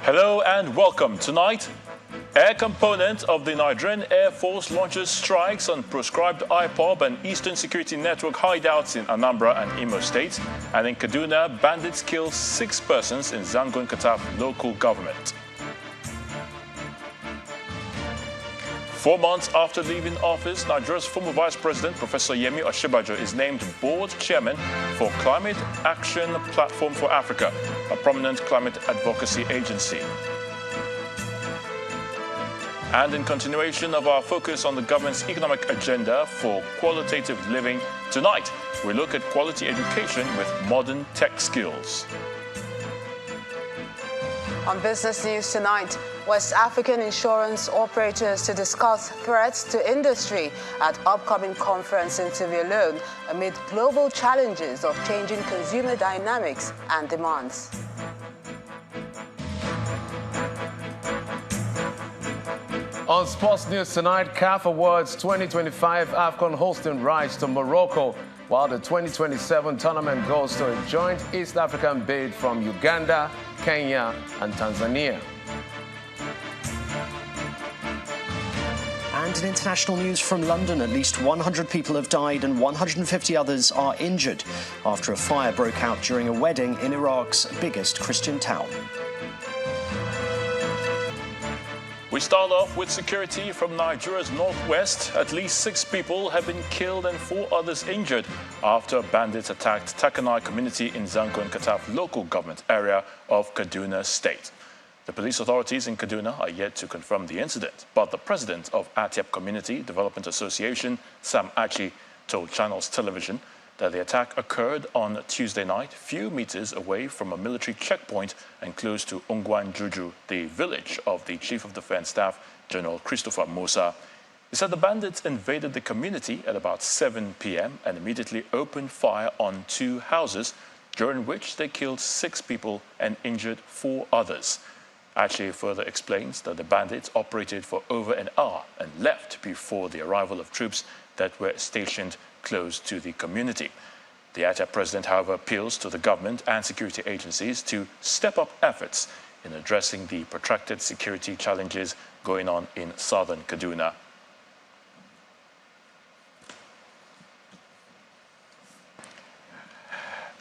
Hello and welcome. Tonight, air component of the Nigerian Air Force launches strikes on proscribed IPOB and Eastern Security Network hideouts in Anambra and Imo states. And in Kaduna, bandits kill 6 persons in Zangon Kataf local government. 4 months after leaving office, Nigeria's former Vice President, Professor Yemi Osinbajo, is named board chairman for Climate Action Platform for Africa, a prominent climate advocacy agency. And in continuation of our focus on the government's economic agenda for qualitative living, tonight we look at quality education with modern tech skills. On Business News tonight, West African insurance operators to discuss threats to industry at upcoming conference in Sierra Leone amid global challenges of changing consumer dynamics and demands. On Sports News tonight, CAF awards 2025 AFCON hosting rights to Morocco, while the 2027 tournament goes to a joint East African bid from Uganda, Kenya, and Tanzania. And in international news from London, at least 100 people have died and 150 others are injured after a fire broke out during a wedding in Iraq's biggest Christian town. We start off with security from Nigeria's northwest. At least 6 people have been killed and 4 others injured after bandits attacked Takanai community in Zangon Kataf local government area of Kaduna State. The police authorities in Kaduna are yet to confirm the incident, but the president of Atiap Community Development Association, Sam Achi, told Channels Television that the attack occurred on Tuesday night, few meters away from a military checkpoint and close to Ongwan Juju, the village of the Chief of Defense Staff, General Christopher Musa. He said the bandits invaded the community at about 7 p.m. and immediately opened fire on 2 houses, during which they killed 6 people and injured 4 others. Achi further explains that the bandits operated for over an hour and left before the arrival of troops that were stationed close to the community. The Atiap president, however, appeals to the government and security agencies to step up efforts in addressing the protracted security challenges going on in southern Kaduna.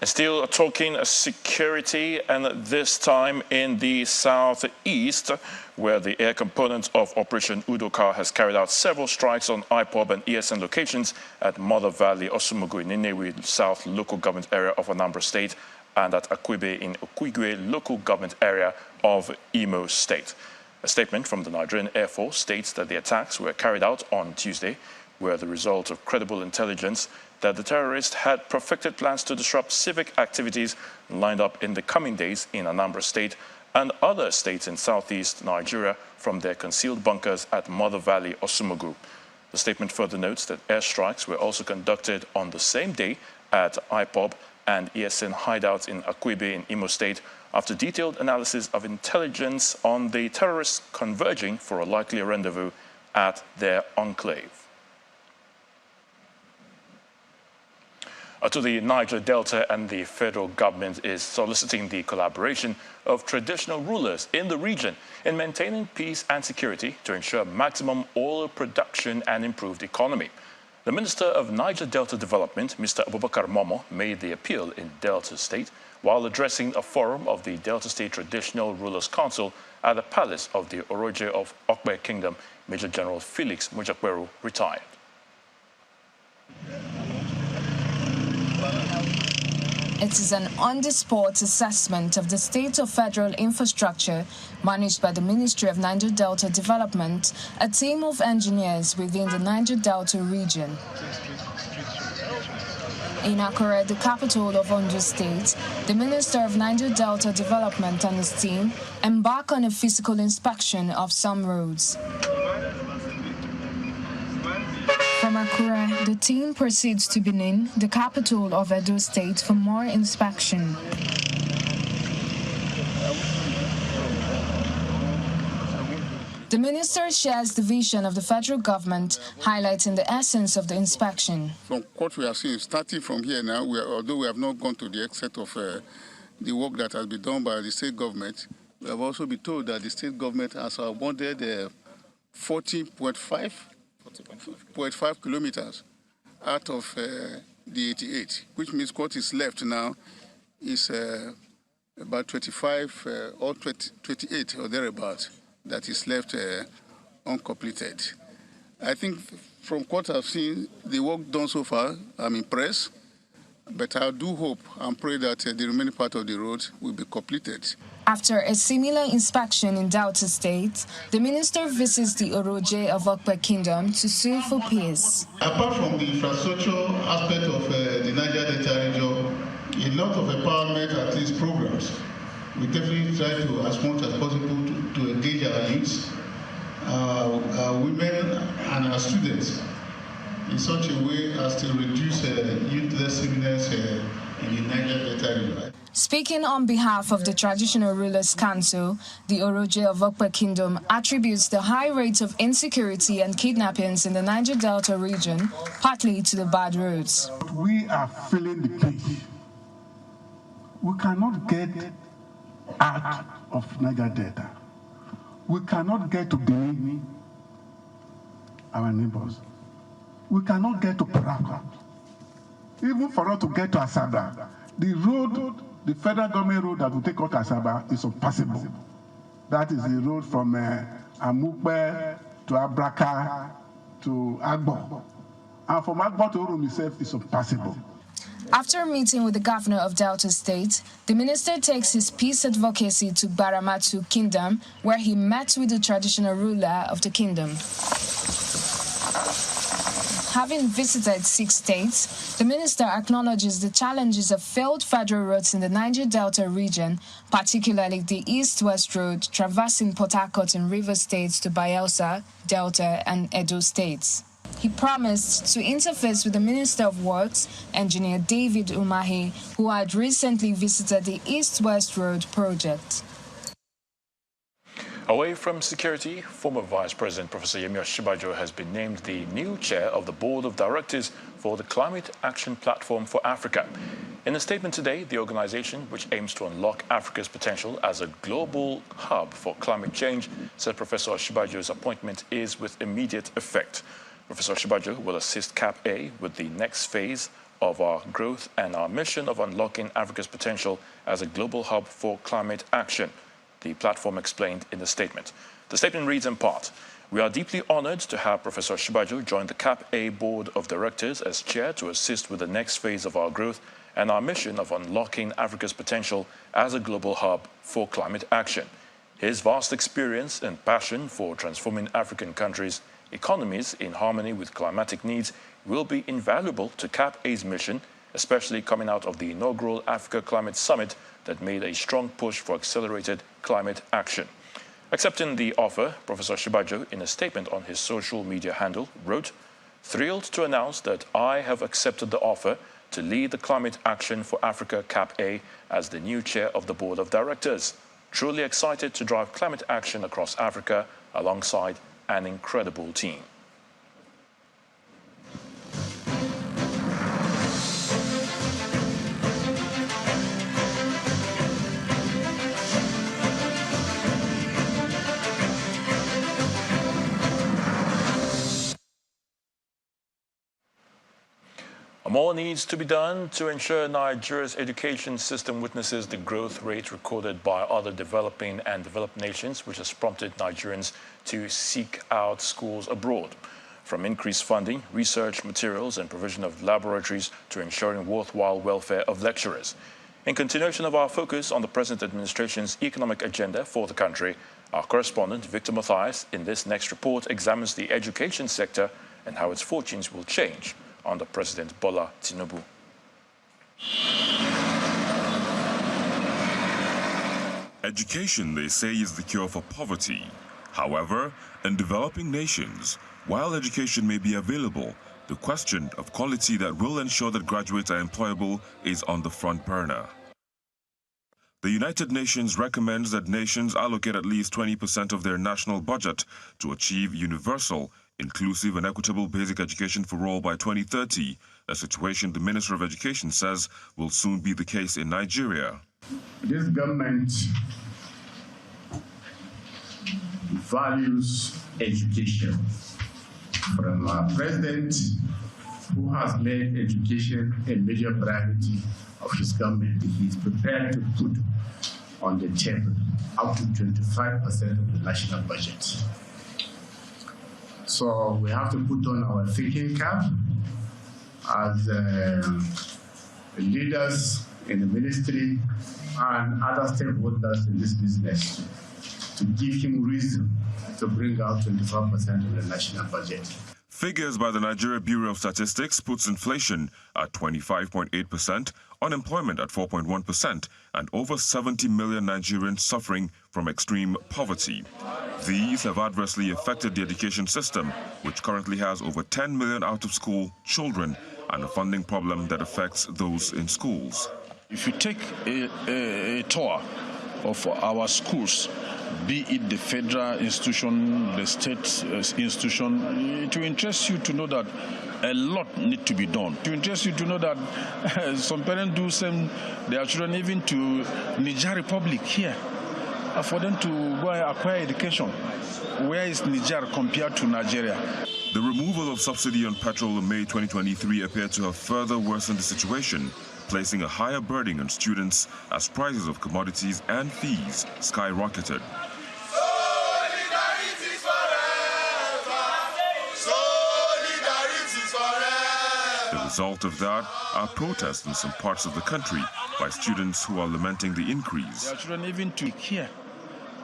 Still talking security, and this time in the southeast, where the air component of Operation Udoka has carried out several strikes on IPOB and ESN locations at Mother Valley, Osumugu in Inewi South local government area of Anambra State and at Akwibe in Okigwe local government area of Imo State. A statement from the Nigerian Air Force states that the attacks were carried out on Tuesday were the result of credible intelligence that the terrorists had perfected plans to disrupt civic activities lined up in the coming days in Anambra State and other states in southeast Nigeria from their concealed bunkers at Mother Valley, Osumugu. The statement further notes that airstrikes were also conducted on the same day at IPOB and ESN hideouts in Akwibe in Imo State after detailed analysis of intelligence on the terrorists converging for a likely rendezvous at their enclave. To the Niger Delta, and the federal government is soliciting the collaboration of traditional rulers in the region in maintaining peace and security to ensure maximum oil production and improved economy. The Minister of Niger Delta Development, Mr. Abubakar Momo, made the appeal in Delta State while addressing a forum of the Delta State Traditional Rulers Council at the palace of the Oroje of Okbe Kingdom. Major General Felix Mujakweru retired. It is an on-the-spot assessment of the state of federal infrastructure managed by the Ministry of Niger Delta Development, a team of engineers within the Niger Delta region. In Akure, the capital of Ondo State, the Minister of Niger Delta Development and his team embark on a physical inspection of some roads. From Akure, the team proceeds to Benin, the capital of Edo State, for more inspection. The minister shares the vision of the federal government, highlighting the essence of the inspection. From what we are seeing, starting from here now, although we have not gone to the extent of the work that has been done by the state government, We have also been told that the state government has awarded 40.5 kilometers out of the 88, which means what is left now is about 25 or 28 or thereabouts that is left uncompleted. I think from what I've seen, the work done so far, I'm impressed, but I do hope and pray that the remaining part of the road will be completed. After a similar inspection in Delta State, the minister visits the Oroje of Okpe Kingdom to sue for peace. Apart from the infrastructure aspect of the Niger Delta region, a lot of empowerment, at least programs, we definitely try to, as much as possible, to engage our youths, our women, and our students in such a way as to reduce youthlessness in the Niger Delta region. Speaking on behalf of the Traditional Rulers Council, the Oroje of Okpe Kingdom attributes the high rates of insecurity and kidnappings in the Niger Delta region partly to the bad roads. We are feeling the pinch. We cannot get out of Niger Delta. We cannot get to Benin, our neighbors. We cannot get to Paraka. Even for us to get to Asaba, the road, the federal government road that will take us to Asaba is impassable. That is the road from Amukbe to Abraka to Agbo. And from Agbo to Urum itself is impassable. After a meeting with the governor of Delta State, the minister takes his peace advocacy to Baramatu Kingdom, where he met with the traditional ruler of the kingdom. Having visited 6 states, the minister acknowledges the challenges of failed federal roads in the Niger Delta region, particularly the East-West Road traversing Port Harcourt in Rivers State to Bayelsa, Delta, and Edo states. He promised to interface with the Minister of Works, Engineer David Umahi, who had recently visited the East-West Road project. Away from security, former Vice President Professor Yemi Osinbajo has been named the new chair of the Board of Directors for the Climate Action Platform for Africa. In a statement today, the organization, which aims to unlock Africa's potential as a global hub for climate change, said Professor Osinbajo's appointment is with immediate effect. Professor Osinbajo will assist CAP-A with the next phase of our growth and our mission of unlocking Africa's potential as a global hub for climate action, the platform explained in the statement. The statement reads in part, "We are deeply honored to have Professor Osinbajo join the CAP-A Board of Directors as chair to assist with the next phase of our growth and our mission of unlocking Africa's potential as a global hub for climate action. His vast experience and passion for transforming African countries' economies in harmony with climatic needs will be invaluable to CAP-A's mission, especially coming out of the inaugural Africa Climate Summit that made a strong push for accelerated climate action." Accepting the offer, Professor Osinbajo, in a statement on his social media handle, wrote, "Thrilled to announce that I have accepted the offer to lead the Climate Action for Africa CAP-A as the new chair of the Board of Directors. Truly excited to drive climate action across Africa alongside an incredible team." More needs to be done to ensure Nigeria's education system witnesses the growth rate recorded by other developing and developed nations, which has prompted Nigerians to seek out schools abroad. From increased funding, research materials, and provision of laboratories to ensuring worthwhile welfare of lecturers. In continuation of our focus on the present administration's economic agenda for the country, our correspondent Victor Matthias in this next report examines the education sector and how its fortunes will change under President Bola Tinubu. Education, they say, is the cure for poverty. However, in developing nations, while education may be available, the question of quality that will ensure that graduates are employable is on the front burner. The United Nations recommends that nations allocate at least 20% of their national budget to achieve universal, inclusive and equitable basic education for all by 2030, a situation the Minister of Education says will soon be the case in Nigeria. This government values education. From our president, who has made education a major priority of his government, he is prepared to put on the table up to 25% of the national budget. So we have to put on our thinking cap as leaders in the ministry and other stakeholders in this business to give him reason to bring out 25% of the national budget. Figures by the Nigeria Bureau of Statistics puts inflation at 25.8%, unemployment at 4.1%, and over 70 million Nigerians suffering from extreme poverty. These have adversely affected the education system, which currently has over 10 million out-of-school children and a funding problem that affects those in schools. If you take a tour of our schools, be it the federal institution, the state institution, it will interest you to know that a lot need to be done. To interest you to know that some parents do send their children even to Niger Republic here for them to go and acquire education. Where is Niger compared to Nigeria? The removal of subsidy on petrol in May 2023 appeared to have further worsened the situation, placing a higher burden on students as prices of commodities and fees skyrocketed. The result of that are protests in some parts of the country by students who are lamenting the increase.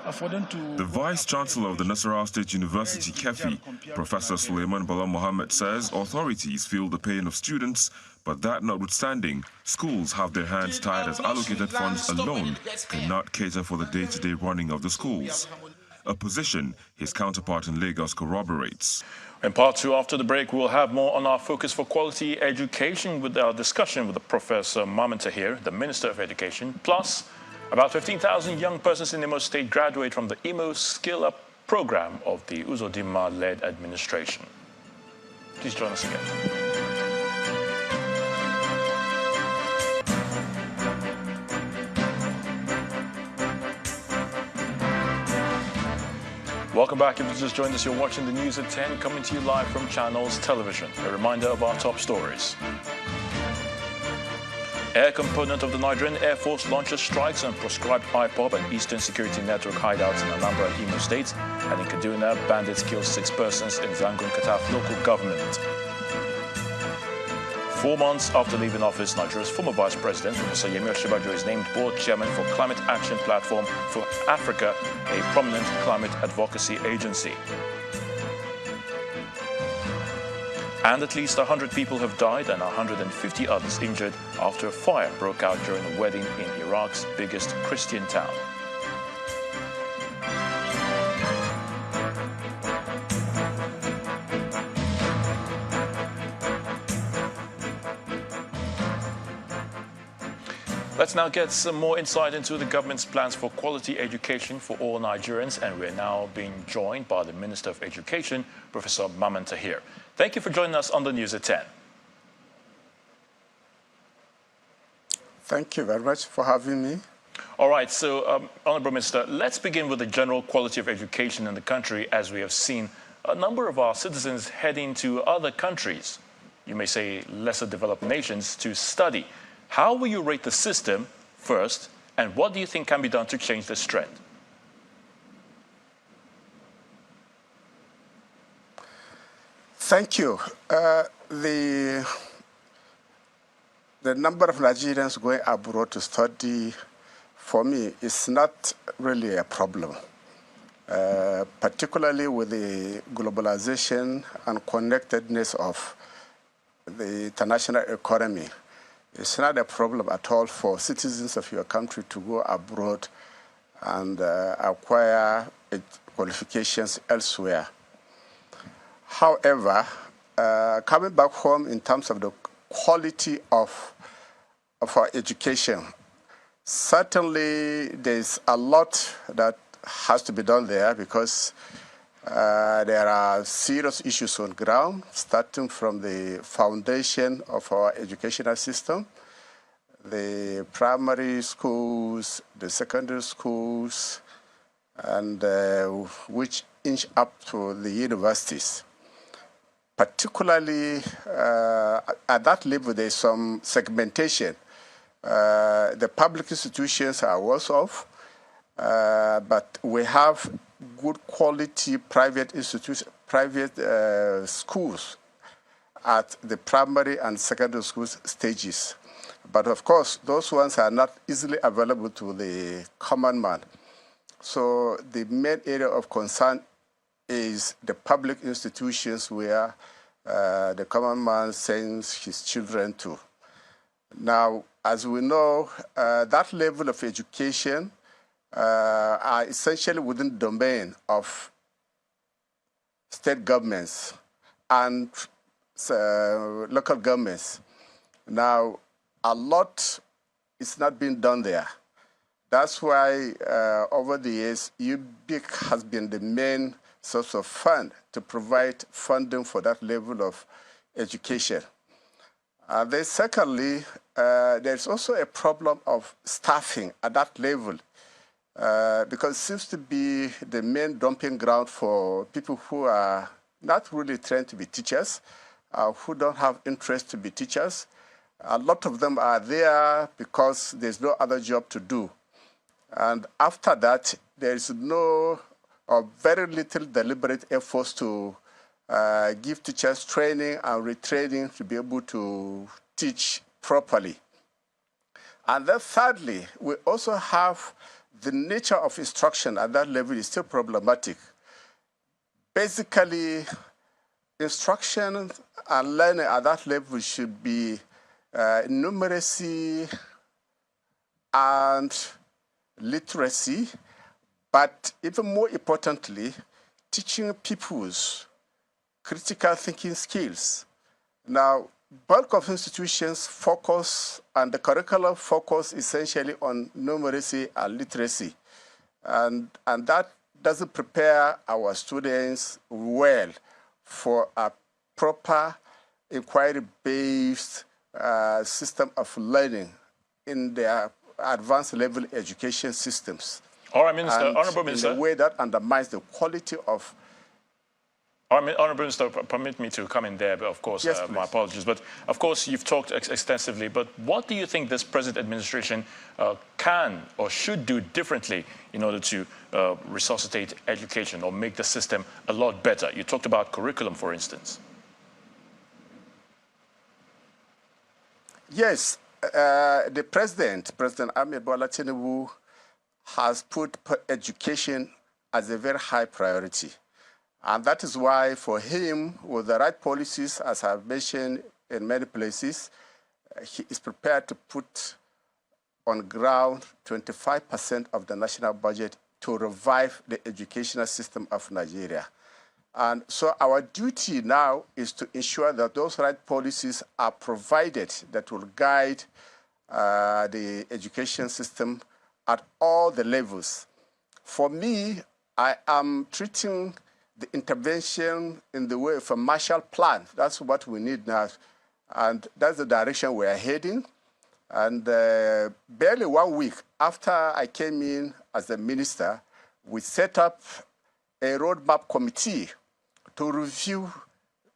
The Vice-Chancellor of the Nasarawa State University, KEFI, Professor Suleiman Bala Mohammed, says authorities feel the pain of students, but that notwithstanding, schools have their hands tied as allocated funds alone cannot cater for the day-to-day running of the schools. A position his counterpart in Lagos corroborates. In part two, after the break, we'll have more on our focus for quality education with our discussion with Professor Maman Tahir, the Minister of Education. Plus, about 15,000 young persons in Imo State graduate from the Imo Skill Up program of the Uzodinma-led administration. Please join us again. Welcome back. If you just joined us, you're watching the news at 10, coming to you live from Channels Television. A reminder of our top stories. Air component of the Nigerian Air Force launches strikes on proscribed IPOB and Eastern Security Network hideouts in Anambra and Imo State. And in Kaduna, bandits kill 6 persons in Zangon Kataf local government. 4 months after leaving office, Nigeria's former Vice President, Professor Yemi Osinbajo, is named Board Chairman for Climate Action Platform for Africa, a prominent climate advocacy agency. And at least 100 people have died and 150 others injured after a fire broke out during a wedding in Iraq's biggest Christian town. Let's now get some more insight into the government's plans for quality education for all Nigerians, and we're now being joined by the Minister of Education, Professor Maman Tahir. Thank you for joining us on the News at 10. Thank you very much for having me. All right, so Honorable Minister, let's begin with the general quality of education in the country, as we have seen a number of our citizens heading to other countries, you may say lesser developed nations, to study. How will you rate the system first, and what do you think can be done to change this trend? Thank you. The number of Nigerians going abroad to study, for me, is not really a problem, particularly with the globalization and connectedness of the international economy. It's not a problem at all for citizens of your country to go abroad and acquire qualifications elsewhere. However, coming back home in terms of the quality of our education, certainly there's a lot that has to be done there, because there are serious issues on ground, starting from the foundation of our educational system, the primary schools, the secondary schools, and which inch up to the universities. Particularly at that level, there's some segmentation. The public institutions are worse off, but we have good quality private institutions, private schools at the primary and secondary school stages. But of course, those ones are not easily available to the common man. So the main area of concern is the public institutions where the common man sends his children to. Now, as we know, that level of education are essentially within the domain of state governments and local governments. Now, a lot is not being done there. That's why over the years, UBIC has been the main source of fund to provide funding for that level of education. Then secondly, there's also a problem of staffing at that level because it seems to be the main dumping ground for people who are not really trained to be teachers, who don't have interest to be teachers. A lot of them are there because there's no other job to do. And after that, there is no or very little deliberate efforts to give teachers training and retraining to be able to teach properly. And then thirdly, we also have the nature of instruction at that level is still problematic. Basically, instruction and learning at that level should be numeracy and literacy, but even more importantly, teaching people's critical thinking skills. Now, bulk of institutions focus, and the curriculum focus essentially on numeracy and literacy. And that doesn't prepare our students well for a proper inquiry-based system of learning in their advanced level education systems. All right, Minister, and Honorable Minister. In a way that undermines the quality of. Honorable Minister, permit me to come in there, but of course, yes, my apologies. But of course, you've talked extensively, but what do you think this present administration can or should do differently in order to resuscitate education or make the system a lot better? You talked about curriculum, for instance. Yes, the President Ahmed Bola Tinubu, has put education as a very high priority. And that is why for him, with the right policies, as I've mentioned in many places, he is prepared to put on ground 25% of the national budget to revive the educational system of Nigeria. And so our duty now is to ensure that those right policies are provided that will guide the education system at all the levels. For me, I am treating the intervention in the way of a Marshall Plan. That's what we need now. And that's the direction we are heading. And barely 1 week after I came in as the minister, we set up a roadmap committee to review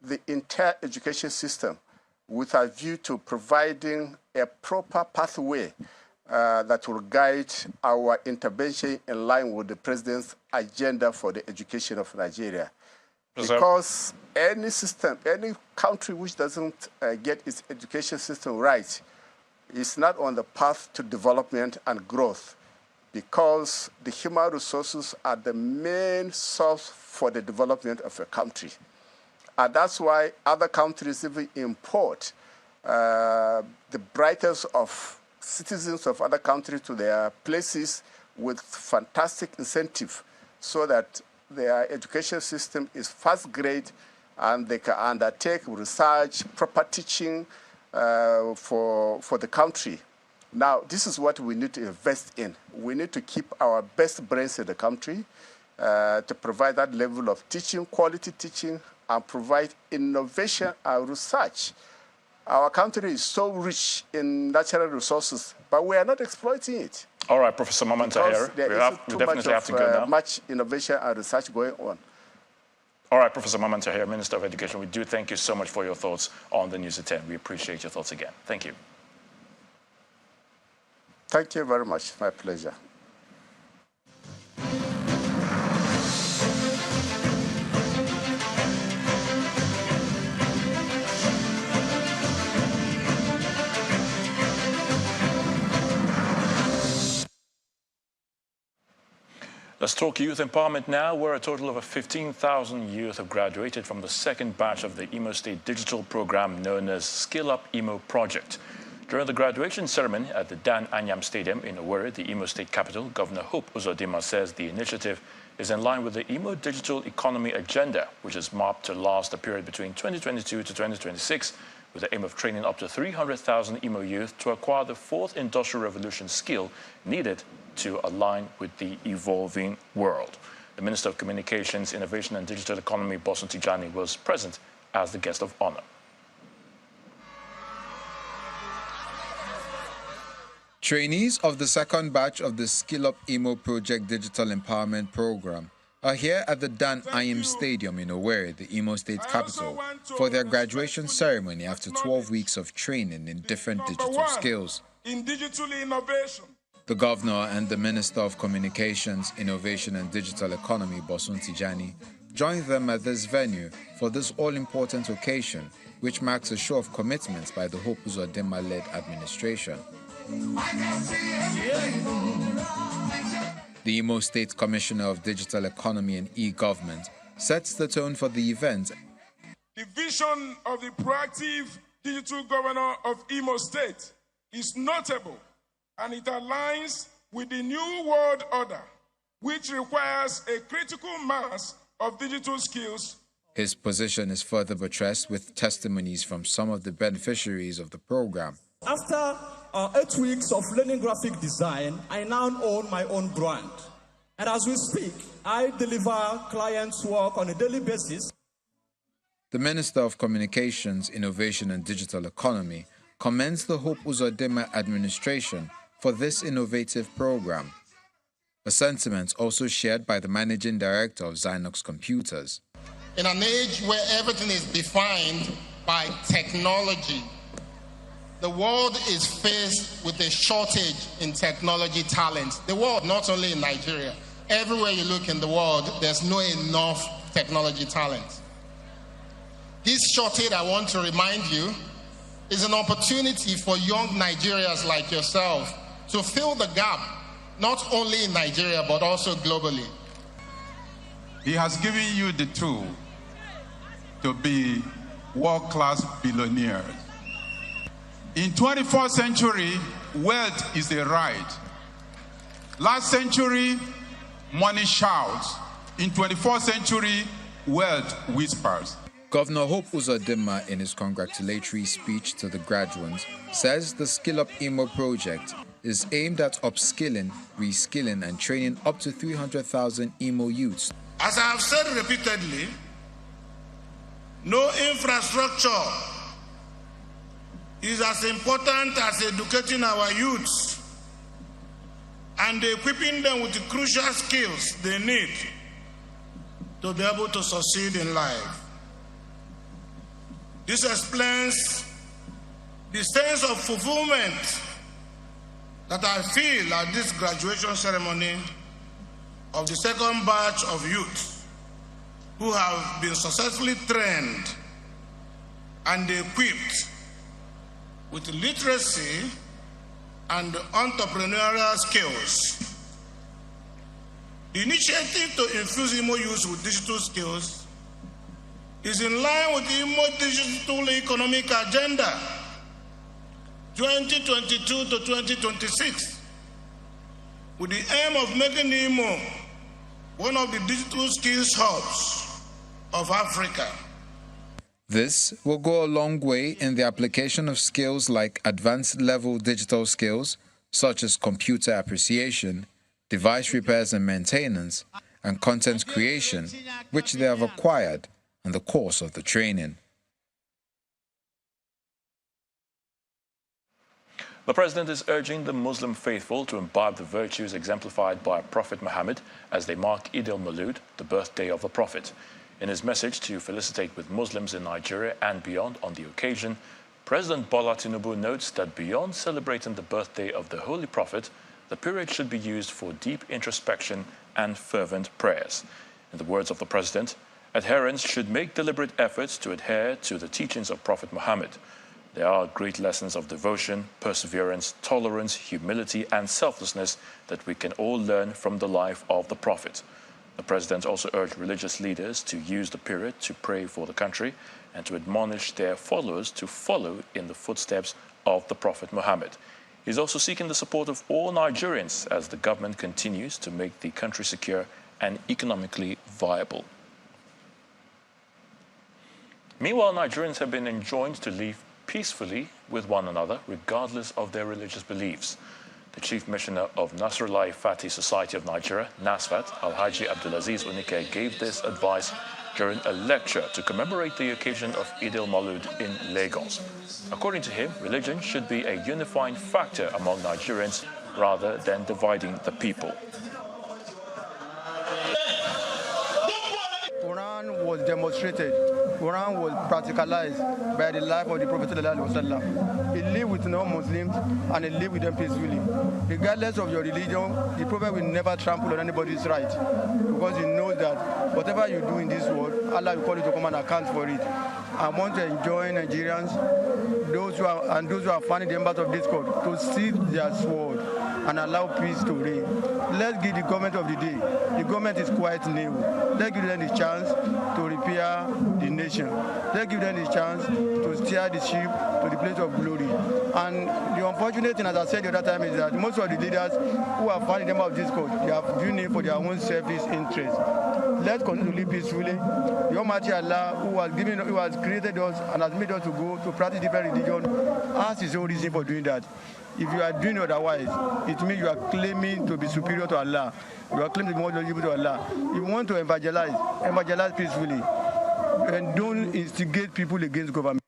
the entire education system with a view to providing a proper pathway that will guide our intervention in line with the President's agenda for the education of Nigeria. Because any system, any country which doesn't get its education system right is not on the path to development and growth, because the human resources are the main source for the development of a country. And that's why other countries even import the brightest of citizens of other countries to their places with fantastic incentive so that their education system is first grade and they can undertake research, proper teaching for the country. Now, this is what we need to invest in. We need to keep our best brains in the country to provide that level of teaching, quality teaching, and provide innovation and research. Our country is so rich in natural resources, but we are not exploiting it. All right, Professor Mamanta here. We definitely have to go now. Much innovation and research going on. All right, Professor Mamanta here, Minister of Education. We do thank you so much for your thoughts on the News at 10. We appreciate your thoughts again. Thank you. Thank you very much. My pleasure. Let's talk youth empowerment now, where a total of 15,000 youth have graduated from the second batch of the Imo State digital program known as Skill Up Imo Project. During the graduation ceremony at the Dan Anyam Stadium in Owerri, the Imo State capital, Governor Hope Uzodimma says the initiative is in line with the Imo digital economy agenda, which is mapped to last a period between 2022 to 2026, with the aim of training up to 300,000 Imo youth to acquire the fourth industrial revolution skill needed to align with the evolving world. The Minister of Communications, Innovation and Digital Economy, Bosun Tijani, was present as the guest of honor. Trainees of the second batch of the Skill Up Imo Project Digital Empowerment Program are here at the Dan Anyam Stadium in Owerri, the Imo State capital, for their graduation ceremony after 12 weeks of training in different digital skills. In digital innovation. The Governor and the Minister of Communications, Innovation and Digital Economy, Bosun Tijani, joined them at this venue for this all-important occasion, which marks a show of commitment by the Hope Uzodimma-led administration. The Imo State Commissioner of Digital Economy and E-Government sets the tone for the event. The vision of the proactive digital governor of Imo State is notable, and it aligns with the new world order, which requires a critical mass of digital skills. His position is further buttressed with testimonies from some of the beneficiaries of the program. After 8 weeks of learning graphic design, I now own my own brand. And as we speak, I deliver clients' work on a daily basis. The Minister of Communications, Innovation and Digital Economy commends the Hope Uzodimma administration for this innovative program, a sentiment also shared by the Managing Director of Zynox Computers. In an age where everything is defined by technology, the world is faced with a shortage in technology talent. The world, not only in Nigeria, everywhere you look in the world, there's not enough technology talent. This shortage, I want to remind you, is an opportunity for young Nigerians like yourself to fill the gap, not only in Nigeria, but also globally. He has given you the tool to be world-class billionaires. In 21st century, wealth is a right. Last century, money shouts. In 21st century, wealth whispers. Governor Hope Uzodimma, in his congratulatory speech to the graduates, says the Skill Up Imo project is aimed at upskilling, reskilling and training up to 300,000 Imo youths. As I have said repeatedly, no infrastructure is as important as educating our youths and equipping them with the crucial skills they need to be able to succeed in life. This explains the sense of fulfillment that I feel at this graduation ceremony of the second batch of youth who have been successfully trained and equipped with literacy and entrepreneurial skills. The initiative to infuse Imo youth with digital skills is in line with the Imo digital economic agenda 2022 to 2026, with the aim of making Imo one of the digital skills hubs of Africa. This will go a long way in the application of skills like advanced level digital skills, such as computer appreciation, device repairs and maintenance, and content creation, which they have acquired in the course of the training. The president is urging the Muslim faithful to imbibe the virtues exemplified by Prophet Muhammad as they mark Eid al-Maulud, the birthday of the Prophet. In his message to felicitate with Muslims in Nigeria and beyond on the occasion, President Bola Tinubu notes that beyond celebrating the birthday of the Holy Prophet, the period should be used for deep introspection and fervent prayers. In the words of the president, adherents should make deliberate efforts to adhere to the teachings of Prophet Muhammad. There are great lessons of devotion, perseverance, tolerance, humility, and selflessness that we can all learn from the life of the Prophet. The president also urged religious leaders to use the period to pray for the country and to admonish their followers to follow in the footsteps of the Prophet Muhammad. He's also seeking the support of all Nigerians as the government continues to make the country secure and economically viable. Meanwhile, Nigerians have been enjoined to live peacefully with one another, regardless of their religious beliefs. The Chief Missioner of Nasrullah Fati Society of Nigeria, NASFAT, Alhaji Abdulaziz Unike, gave this advice during a lecture to commemorate the occasion of Eid al-Maulud in Lagos. According to him, religion should be a unifying factor among Nigerians rather than dividing the people. Quran was demonstrated, Quran was practicalized by the life of the Prophet ﷺ. He lived with non-Muslims and he lived with them peacefully. Regardless of your religion, the Prophet will never trample on anybody's right because he knows that whatever you do in this world, Allah will call you to come and account for it. I want to enjoin Nigerians, those who are finding the members of this court, to seize their sword and allow peace to reign. Let's give the government of the day. The government is quite new. Let's give them the chance to repair the nation. Let's give them the chance to steer the ship to the place of glory. And the unfortunate thing, as I said the other time, is that most of the leaders who are finding the members of this court, they are doing it for their own selfish interest. Let's continue to live peacefully. The Almighty Allah, who has created us and has made us to go to practice different religions, has his own reason for doing that. If you are doing otherwise, it means you are claiming to be superior to Allah. You are claiming to be more knowledgeable to Allah. If you want to evangelize peacefully, and don't instigate people against government.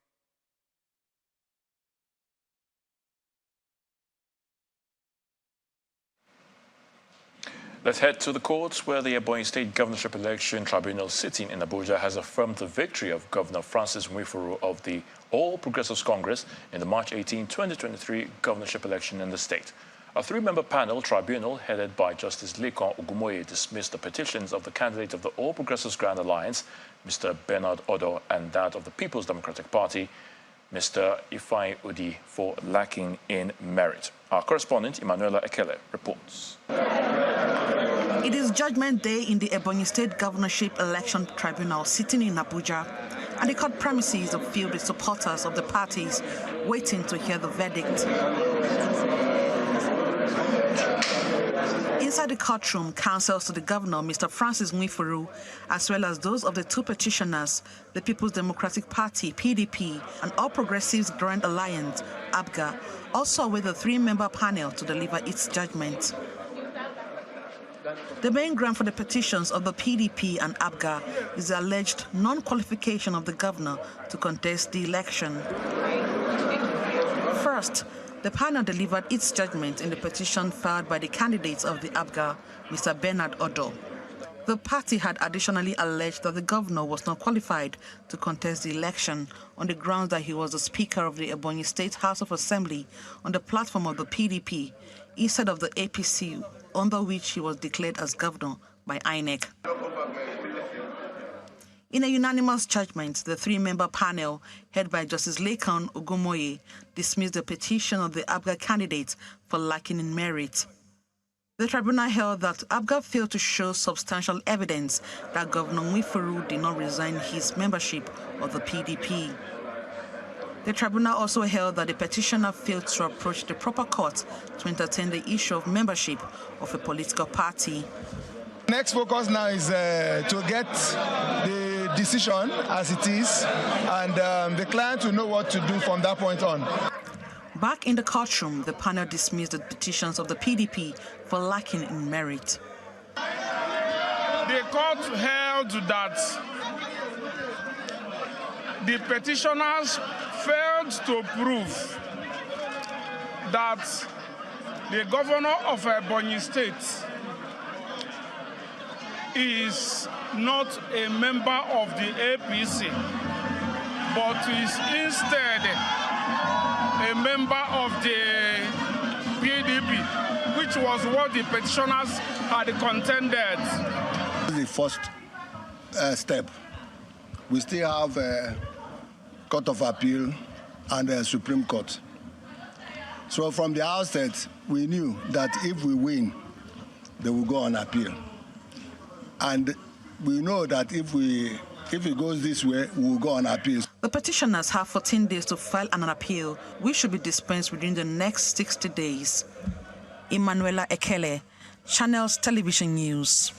Let's head to the courts where the Benin State governorship election tribunal sitting in Abuja has affirmed the victory of Governor Francis Nwifuru of the All Progressives Congress in the March 18, 2023 governorship election in the state. A three-member panel tribunal headed by Justice Lekan Ogumoye dismissed the petitions of the candidate of the All Progressives Grand Alliance, Mr. Bernard Odo, and that of the People's Democratic Party, Mr. Ifeanyi Udi, for lacking in merit. Our correspondent, Emanuela Ekele, reports. It is Judgment Day in the Benin State Governorship Election Tribunal sitting in Abuja, and the court premises are filled with supporters of the parties waiting to hear the verdict. Inside the courtroom, counsels to the governor, Mr. Francis Nwifuru, as well as those of the two petitioners, the People's Democratic Party, PDP, and All Progressives Grand Alliance, ABGA, also with a three-member panel to deliver its judgment. The main ground for the petitions of the PDP and ABGA is the alleged non-qualification of the governor to contest the election. First, the panel delivered its judgment in the petition filed by the candidates of the ABGA, Mr. Bernard Odo. The party had additionally alleged that the governor was not qualified to contest the election on the grounds that he was the Speaker of the Benin State House of Assembly on the platform of the PDP instead of the APC, under which he was declared as governor by INEC. In a unanimous judgment, the three-member panel, headed by Justice Lekan Ogumoye, dismissed the petition of the ABGA candidate for lacking in merit. The tribunal held that ABGA failed to show substantial evidence that Governor Nwifuru did not resign his membership of the PDP. The tribunal also held that the petitioner failed to approach the proper court to entertain the issue of membership of a political party. Next focus now is to get the decision as it is, and the client will know what to do from that point on. Back in the courtroom, the panel dismissed the petitions of the PDP for lacking in merit. The court held that the petitioners failed to prove that the governor of Benin State is not a member of the APC, but is instead a member of the PDP, which was what the petitioners had contended. The first step. We still have a Court of Appeal and a Supreme Court. So from the outset, we knew that if we win, they will go on appeal. And we know that if it goes this way, we will go on appeal. The petitioners have 14 days to file an appeal, which should be dispensed within the next 60 days. Emanuela Ekele, Channels Television News.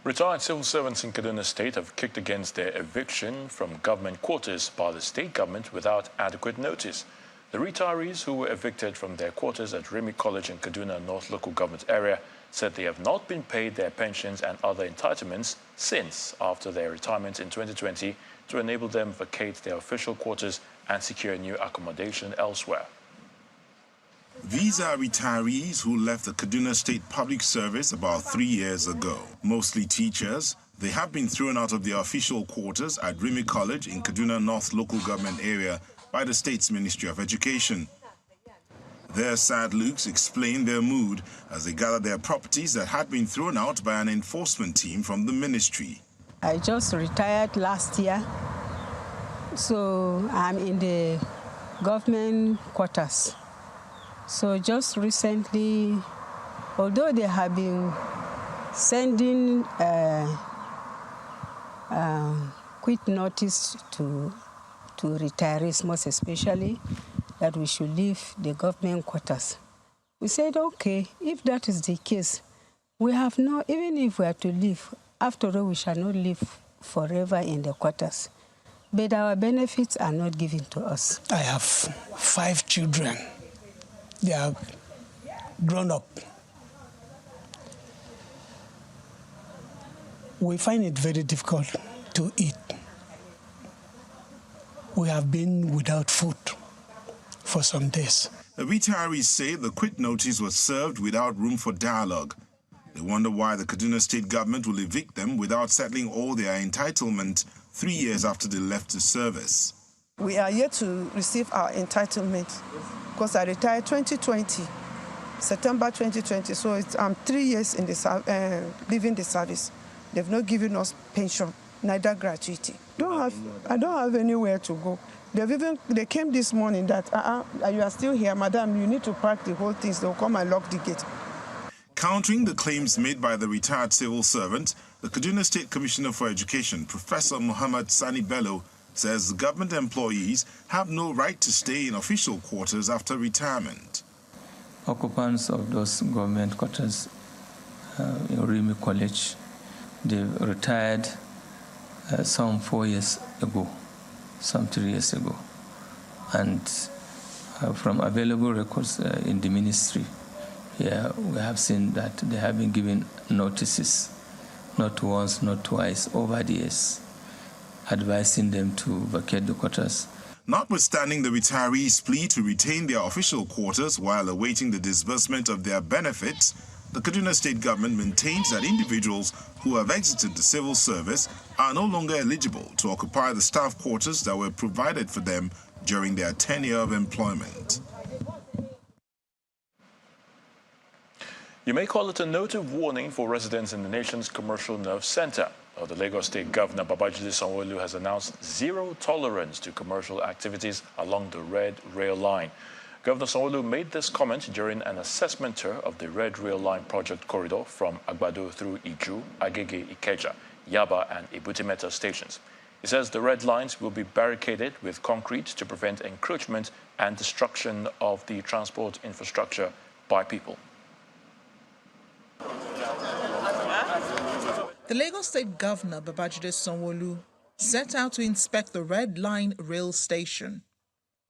Retired civil servants in Kaduna State have kicked against their eviction from government quarters by the state government without adequate notice. The retirees who were evicted from their quarters at Rimi College in Kaduna North Local Government Area said they have not been paid their pensions and other entitlements since after their retirement in 2020 to enable them vacate their official quarters and secure new accommodation elsewhere. These are retirees who left the Kaduna State Public Service about 3 years ago. Mostly teachers, they have been thrown out of their official quarters at Rimi College in Kaduna North Local Government Area by the state's Ministry of Education. Their sad looks explain their mood as they gather their properties that had been thrown out by an enforcement team from the ministry. I just retired last year, so I'm in the government quarters. So just recently, although they have been sending quick notice to retirees, most especially, that we should leave the government quarters. We said, okay, if that is the case, we have no, even if we are to leave, after all, we shall not live forever in the quarters. But our benefits are not given to us. I have 5 children. They are grown up. We find it very difficult to eat. We have been without food for some days. The retirees say the quit notice was served without room for dialogue. They wonder why the Kaduna State government will evict them without settling all their entitlement 3 years after they left the service. We are yet to receive our entitlement because I retired 2020, September 2020, so I'm 3 years in the leaving the service. They've not given us pension, neither gratuity. I don't have anywhere to go. They came this morning that you are still here, madam, you need to pack the whole things. They'll come and lock the gate. Countering the claims made by the retired civil servant, the Kaduna State Commissioner for Education, Professor Muhammad Sani Bello, says government employees have no right to stay in official quarters after retirement. Occupants of those government quarters in Rimi College, they retired some 4 years ago, some 3 years ago. And from available records in the ministry, here we have seen that they have been given notices, not once, not twice, over the years, advising them to vacate the quarters. Notwithstanding the retirees' plea to retain their official quarters while awaiting the disbursement of their benefits, the Kaduna State government maintains that individuals who have exited the civil service are no longer eligible to occupy the staff quarters that were provided for them during their tenure of employment. You may call it a note of warning for residents in the nation's commercial nerve center. The Lagos State Governor Babajide Sanwo-Olu has announced zero tolerance to commercial activities along the Red Rail Line. Governor Sanwo-Olu made this comment during an assessment tour of the Red Rail Line project corridor from Agbado through Iju, Agege, Ikeja, Yaba and Ibutimeta stations. He says the red lines will be barricaded with concrete to prevent encroachment and destruction of the transport infrastructure by people. The Lagos State Governor Babajide Sanwo-Olu set out to inspect the Red Line rail station.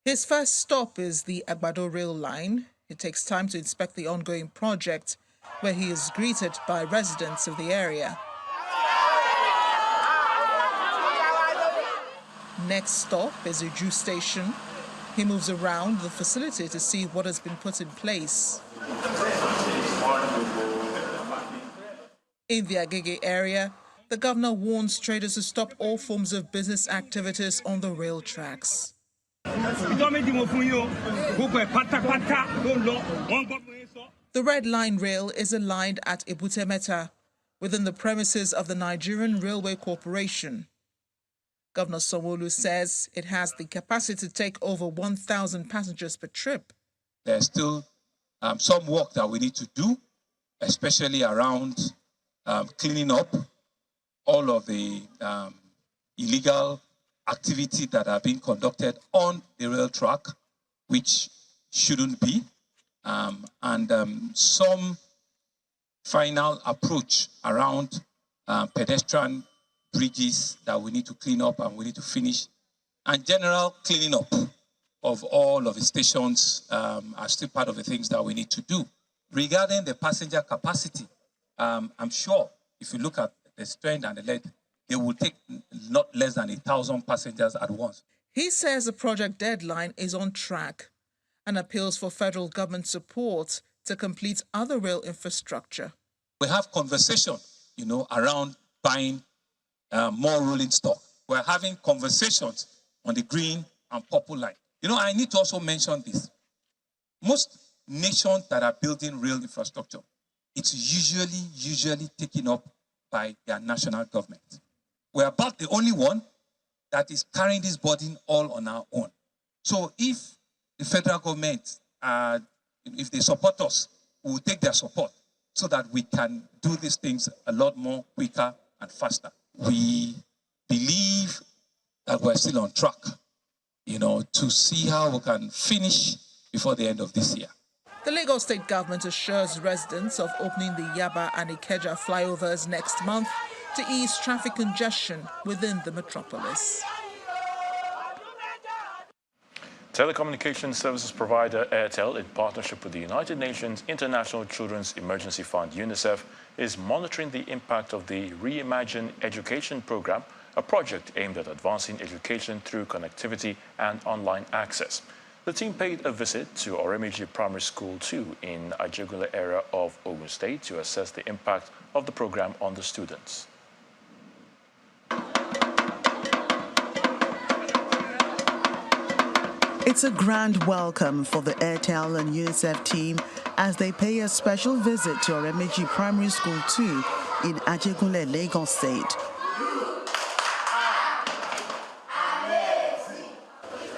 His first stop is the Agbado rail line. It takes time to inspect the ongoing project, where he is greeted by residents of the area. Next stop is Iju Station. He moves around the facility to see what has been put in place. In the Agege area, the governor warns traders to stop all forms of business activities on the rail tracks. The Red Line Rail is aligned at Ebute Metta, within the premises of the Nigerian Railway Corporation. Governor Sanwo-Olu says it has the capacity to take over 1,000 passengers per trip. There's still some work that we need to do, especially around cleaning up all of the illegal activity that are being conducted on the rail track, which shouldn't be, and some final approach around pedestrian bridges that we need to clean up and we need to finish, and general cleaning up of all of the stations are still part of the things that we need to do. Regarding the passenger capacity, I'm sure if you look at the strength and the length, they will take not less than 1,000 passengers at once. He says the project deadline is on track and appeals for federal government support to complete other rail infrastructure. We have conversation, around buying more rolling stock. We're having conversations on the green and purple line. I need to also mention this. Most nations that are building rail infrastructure, it's usually taken up by their national government. We're about the only one that is carrying this burden all on our own. So if the federal government, if they support us, we will take their support so that we can do these things a lot more quicker and faster. We believe that we're still on track, to see how we can finish before the end of this year. The Lagos State government assures residents of opening the Yaba and Ikeja flyovers next month to ease traffic congestion within the metropolis. Telecommunications services provider Airtel, in partnership with the United Nations International Children's Emergency Fund UNICEF, is monitoring the impact of the Reimagine Education program, a project aimed at advancing education through connectivity and online access. The team paid a visit to Oremeji Primary School 2 in Ajegunle area of Ogun State to assess the impact of the program on the students. It's a grand welcome for the Airtel and UNICEF team as they pay a special visit to Oremeji Primary School 2 in Ajegunle, Lagos State.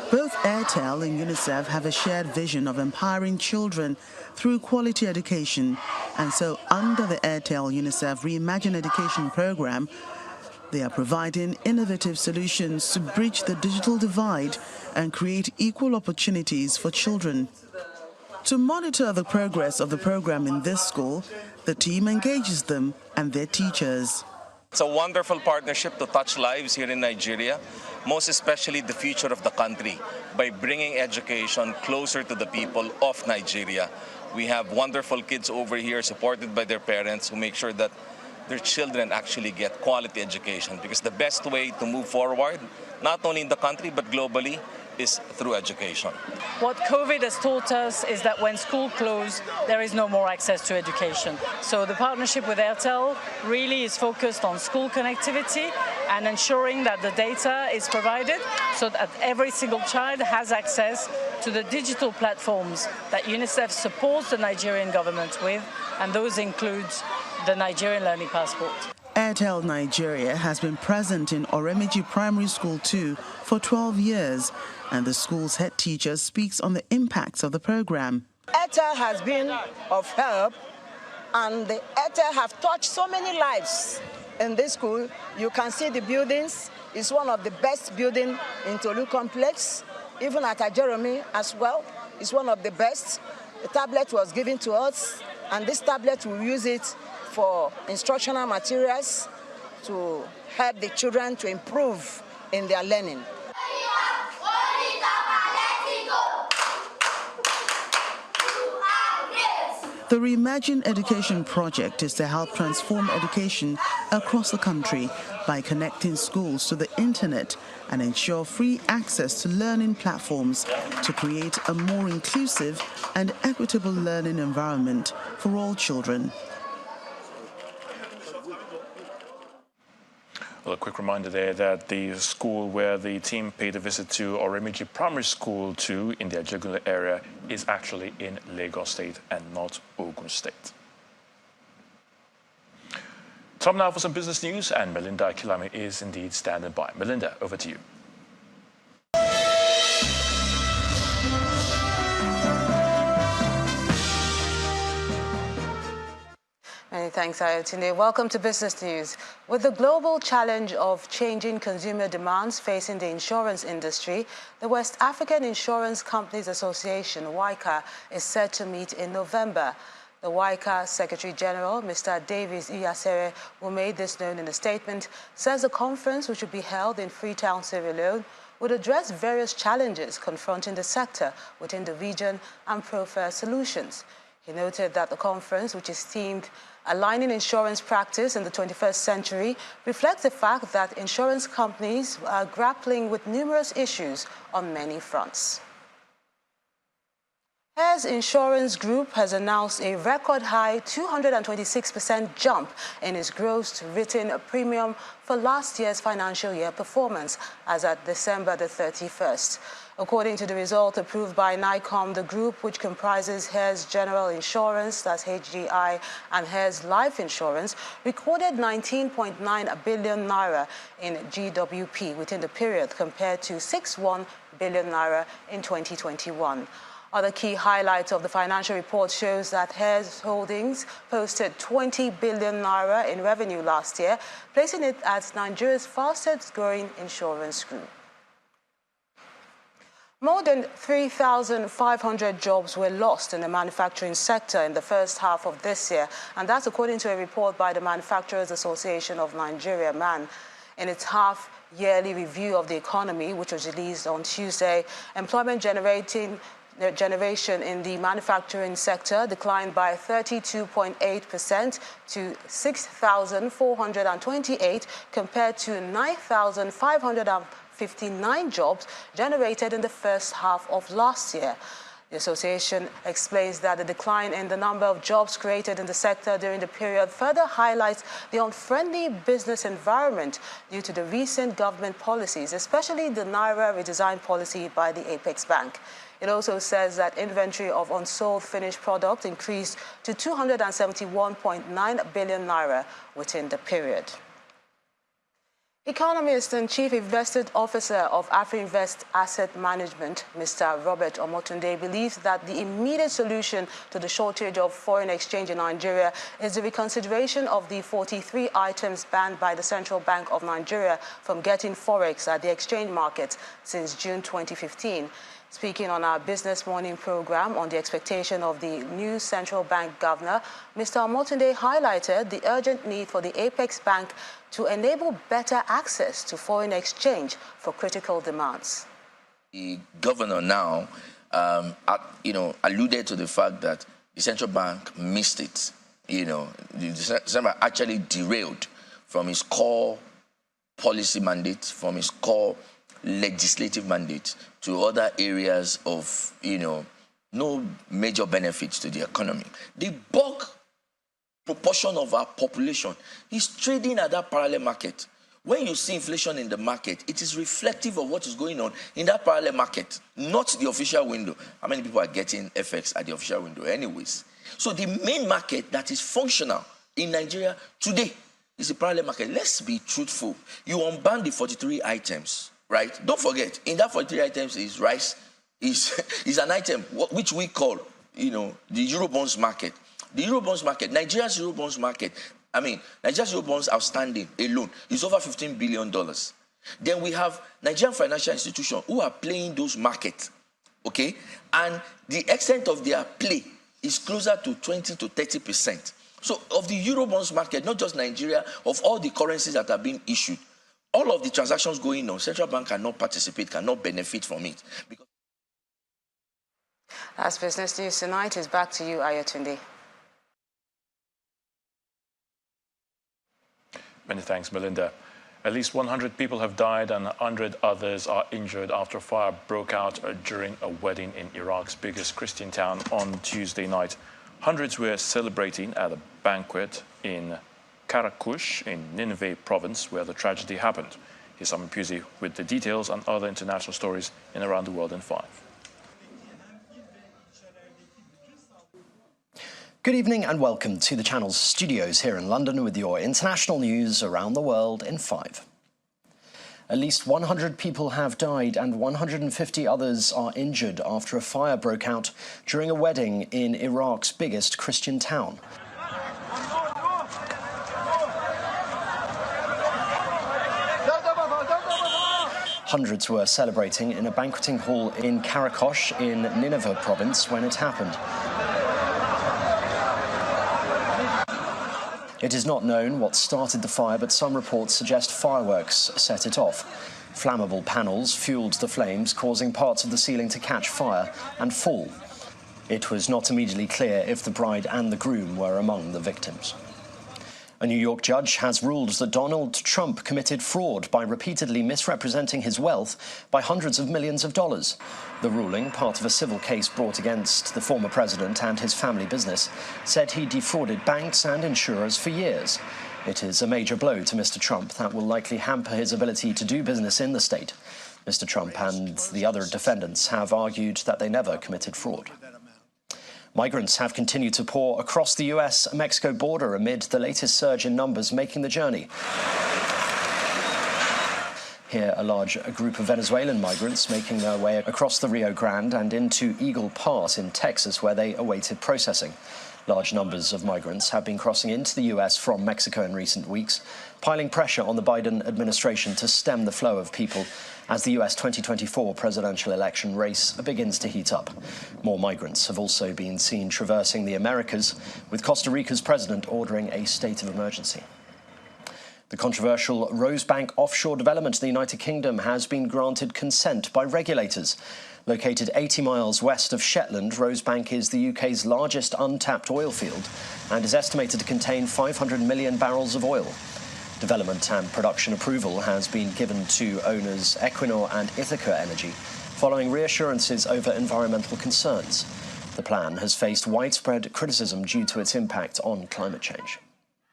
Both Airtel and UNICEF have a shared vision of empowering children through quality education, and so under the Airtel UNICEF Reimagine Education program, they are providing innovative solutions to bridge the digital divide and create equal opportunities for children. To monitor the progress of the program in this school, the team engages them and their teachers. It's a wonderful partnership to touch lives here in Nigeria, most especially the future of the country, by bringing education closer to the people of Nigeria. We have wonderful kids over here supported by their parents who make sure that their children actually get quality education, because the best way to move forward, not only in the country but globally, is through education. What COVID has taught us is that when school closed, there is no more access to education. So the partnership with Airtel really is focused on school connectivity and ensuring that the data is provided so that every single child has access to the digital platforms that UNICEF supports the Nigerian government with, and those include the Nigerian Learning Passport. Airtel Nigeria has been present in Oremeji Primary School 2 for 12 years, and the school's head teacher speaks on the impacts of the program. Airtel has been of help, and the Airtel have touched so many lives in this school. You can see the buildings. It's one of the best buildings in Tolu Complex, even at Jeremy as well. It's one of the best. The tablet was given to us, and this tablet, we use it for instructional materials to help the children to improve in their learning. The The Reimagine Education project is to help transform education across the country by connecting schools to the internet and ensure free access to learning platforms to create a more inclusive and equitable learning environment for all children. Well, a quick reminder there that the school where the team paid a visit to, Oremiji Primary School 2 in the Ajegule area, is actually in Lagos State and not Ogun State. Time now for some business news, and Melinda Akilame is indeed standing by. Melinda, over to you. Many thanks, Ayotunde. Welcome to Business News. With the global challenge of changing consumer demands facing the insurance industry, the West African Insurance Companies Association, WICA, is set to meet in November. The WICA Secretary General, Mr. Davis Iyasere, who made this known in a statement, says the conference, which will be held in Freetown, Sierra Leone, would address various challenges confronting the sector within the region and proffer solutions. He noted that the conference, which is themed Aligning Insurance Practice in the 21st Century, reflects the fact that insurance companies are grappling with numerous issues on many fronts. Hays Insurance Group has announced a record-high 226% jump in its gross written premium for last year's financial year performance as at December the 31st. According to the result approved by NICOM, the group, which comprises Hays General Insurance, that's HGI, and Hays Life Insurance, recorded 19.9 billion naira in GWP within the period compared to 6.1 billion naira in 2021. Other key highlights of the financial report shows that Hays Holdings posted 20 billion naira in revenue last year, placing it as Nigeria's fastest-growing insurance group. More than 3,500 jobs were lost in the manufacturing sector in the first half of this year, and that's according to a report by the Manufacturers Association of Nigeria, MAN. In its half-yearly review of the economy, which was released on Tuesday, employment generation in the manufacturing sector declined by 32.8% to 6,428 compared to 9,559 jobs generated in the first half of last year. The association explains that the decline in the number of jobs created in the sector during the period further highlights the unfriendly business environment due to the recent government policies, especially the Naira redesign policy by the Apex Bank. It also says that inventory of unsold finished product increased to 271.9 billion naira within the period. Economist and Chief Investment Officer of AfriInvest Asset Management, Mr. Robert Omotunde, believes that the immediate solution to the shortage of foreign exchange in Nigeria is the reconsideration of the 43 items banned by the Central Bank of Nigeria from getting forex at the exchange market since June 2015. Speaking on our Business Morning program on the expectation of the new central bank governor, Mr. Omotunde highlighted the urgent need for the Apex Bank to enable better access to foreign exchange for critical demands. The governor now, alluded to the fact that the central bank missed it. The central bank actually derailed from its core policy mandate, from its core legislative mandate to other areas of, no major benefits to the economy. The bulk proportion of our population is trading at that parallel market. When you see inflation in the market, it is reflective of what is going on in that parallel market, not the official window. How many people are getting FX at the official window anyways? So the main market that is functional in Nigeria today is the parallel market. Let's be truthful. You unban the 43 items. Right? Don't forget, in that 43 items is rice, is an item which we call, the Eurobonds market. The Eurobonds market, Nigeria's Eurobonds market, Nigeria's Eurobonds outstanding alone is over $15 billion. Then we have Nigerian financial institutions who are playing those markets, okay? And the extent of their play is closer to 20 to 30%. So of the Eurobonds market, not just Nigeria, of all the currencies that are being issued, all of the transactions going on, central bank cannot participate, cannot benefit from it. That's Business News Tonight. Is back to you, Ayotunde. Many thanks, Melinda. At least 100 people have died and 100 others are injured after a fire broke out during a wedding in Iraq's biggest Christian town on Tuesday night. Hundreds were celebrating at a banquet in Karakush in Nineveh province where the tragedy happened. Here's Simon Pusey with the details and other international stories in Around the World in 5. Good evening and welcome to the Channel's studios here in London with your international news around the world in 5. At least 100 people have died and 150 others are injured after a fire broke out during a wedding in Iraq's biggest Christian town. Hundreds were celebrating in a banqueting hall in Karakosh in Nineveh province when it happened. It is not known what started the fire, but some reports suggest fireworks set it off. Flammable panels fueled the flames, causing parts of the ceiling to catch fire and fall. It was not immediately clear if the bride and the groom were among the victims. A New York judge has ruled that Donald Trump committed fraud by repeatedly misrepresenting his wealth by hundreds of millions of dollars. The ruling, part of a civil case brought against the former president and his family business, said he defrauded banks and insurers for years. It is a major blow to Mr. Trump that will likely hamper his ability to do business in the state. Mr. Trump and the other defendants have argued that they never committed fraud. Migrants have continued to pour across the US-Mexico border amid the latest surge in numbers making the journey. Here, a large group of Venezuelan migrants making their way across the Rio Grande and into Eagle Pass in Texas, where they awaited processing. Large numbers of migrants have been crossing into the US from Mexico in recent weeks, piling pressure on the Biden administration to stem the flow of people as the US 2024 presidential election race begins to heat up. More migrants have also been seen traversing the Americas, with Costa Rica's president ordering a state of emergency. The controversial Rosebank offshore development in the United Kingdom has been granted consent by regulators. Located 80 miles west of Shetland, Rosebank is the UK's largest untapped oil field and is estimated to contain 500 million barrels of oil. Development and production approval has been given to owners Equinor and Ithaca Energy, following reassurances over environmental concerns. The plan has faced widespread criticism due to its impact on climate change.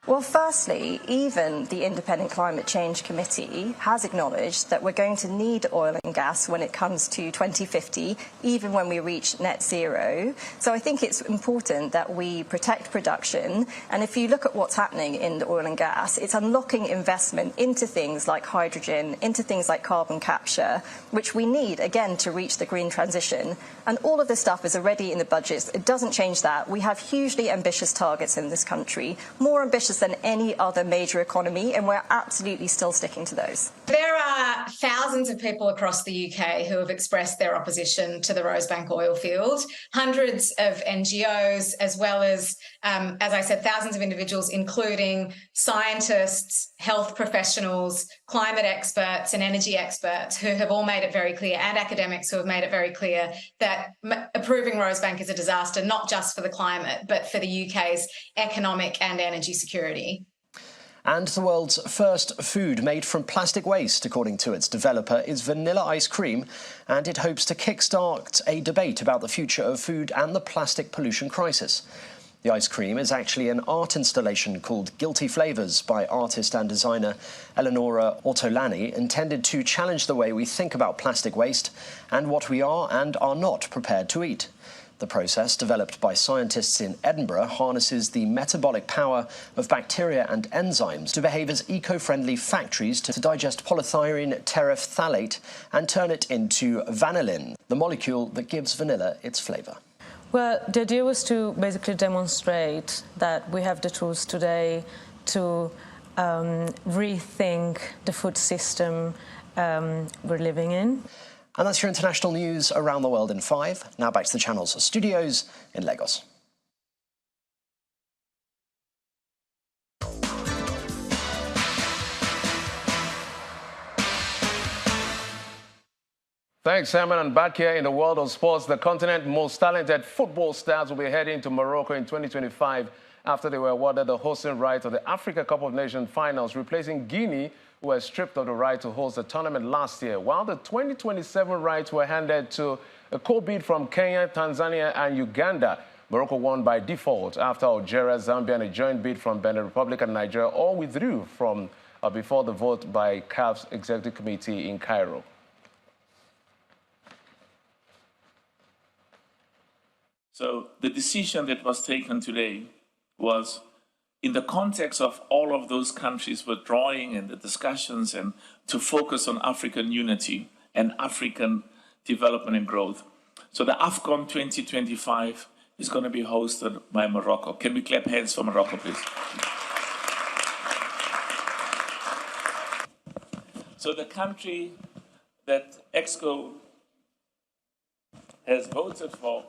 Well, firstly, even the Independent Climate Change Committee has acknowledged that we're going to need oil and gas when it comes to 2050, even when we reach net zero. So I think it's important that we protect production. And if you look at what's happening in the oil and gas, it's unlocking investment into things like hydrogen, into things like carbon capture, which we need, again, to reach the green transition. And all of this stuff is already in the budgets. It doesn't change that. We have hugely ambitious targets in this country, more ambitious than any other major economy, and we're absolutely still sticking to those. There are thousands of people across the UK who have expressed their opposition to the Rosebank oil field, hundreds of NGOs, as well as I said, thousands of individuals, including scientists, health professionals, climate experts and energy experts who have all made it very clear, and academics who have made it very clear that approving Rosebank is a disaster, not just for the climate, but for the UK's economic and energy security. And the world's first food made from plastic waste, according to its developer, is vanilla ice cream, and it hopes to kickstart a debate about the future of food and the plastic pollution crisis. The ice cream is actually an art installation called Guilty Flavors by artist and designer Eleonora Ortolani, intended to challenge the way we think about plastic waste and what we are and are not prepared to eat. The process, developed by scientists in Edinburgh, harnesses the metabolic power of bacteria and enzymes to behave as eco-friendly factories to digest polythyrene terephthalate and turn it into vanillin, the molecule that gives vanilla its flavour. Well, the idea was to basically demonstrate that we have the tools today to rethink the food system we're living in. And that's your international news around the world in 5. Now back to the Channel's studios in Lagos. Thanks, Simon. And back here in the world of sports, the continent's most talented football stars will be heading to Morocco in 2025 after they were awarded the hosting right to the Africa Cup of Nations finals, replacing Guinea, who were stripped of the right to host the tournament last year, while the 2027 rights were handed to a co-bid from Kenya, Tanzania, and Uganda. Morocco won by default after Algeria, Zambia, and a joint bid from Benin Republic and Nigeria all withdrew from before the vote by CAF's Executive Committee in Cairo. So the decision that was taken today was in the context of all of those countries withdrawing and the discussions and to focus on African unity and African development and growth. So the AFCON 2025 is going to be hosted by Morocco. Can we clap hands for Morocco, please? So the country that EXCO has voted for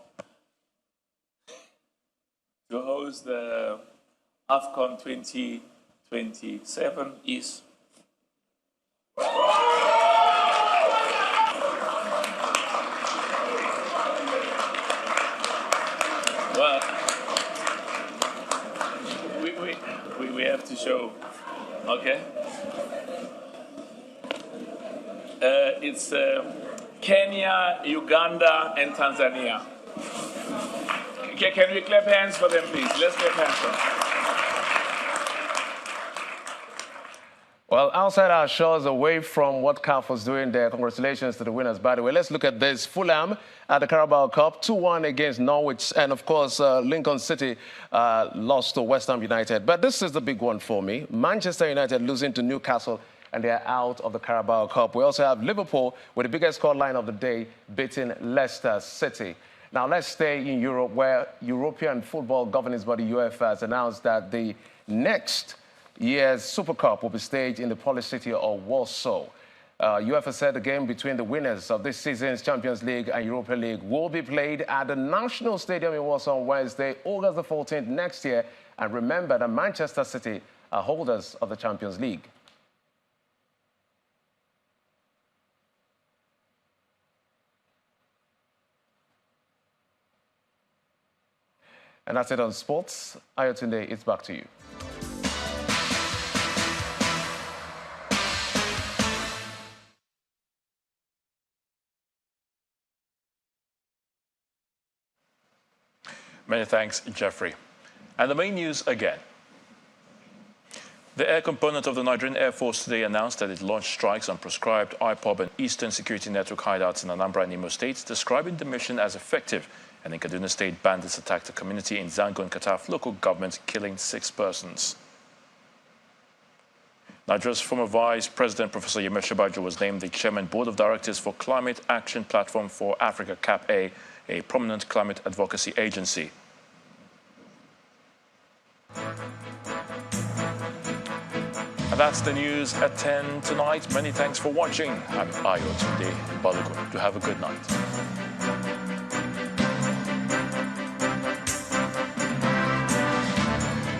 to host the AFCON 2027 is well, we have to show, okay? It's Kenya, Uganda, and Tanzania. Can we clap hands for them, please? Let's clap hands for them. Well, outside our shores, away from what CAF was doing there, congratulations to the winners. By the way, let's look at this. Fulham at the Carabao Cup, 2-1 against Norwich. And, of course, Lincoln City lost to West Ham United. But this is the big one for me. Manchester United losing to Newcastle, and they're out of the Carabao Cup. We also have Liverpool with the biggest scoreline of the day, beating Leicester City. Now, let's stay in Europe, where European football governance body UEFA has announced that the next year's Super Cup will be staged in the Polish city of Warsaw. UEFA said the game between the winners of this season's Champions League and Europa League will be played at the National Stadium in Warsaw on Wednesday, August the 14th next year. And remember that Manchester City are holders of the Champions League. And that's it on sports. Ayotunde, it's back to you. Many thanks, Jeffrey. And the main news again. The air component of the Nigerian Air Force today announced that it launched strikes on proscribed IPOB and Eastern Security Network hideouts in Anambra and Imo states, describing the mission as effective. And in Kaduna State, bandits attacked a community in Zango and Kataf local government, killing 6 persons. Nigeria's former Vice President, Professor Yemesha Bajo, was named the Chairman Board of Directors for Climate Action Platform for Africa, CAP-A, a prominent climate advocacy agency. And that's the news at 10 tonight. Many thanks for watching. I'm Ayotunde Balogun. Do have a good night.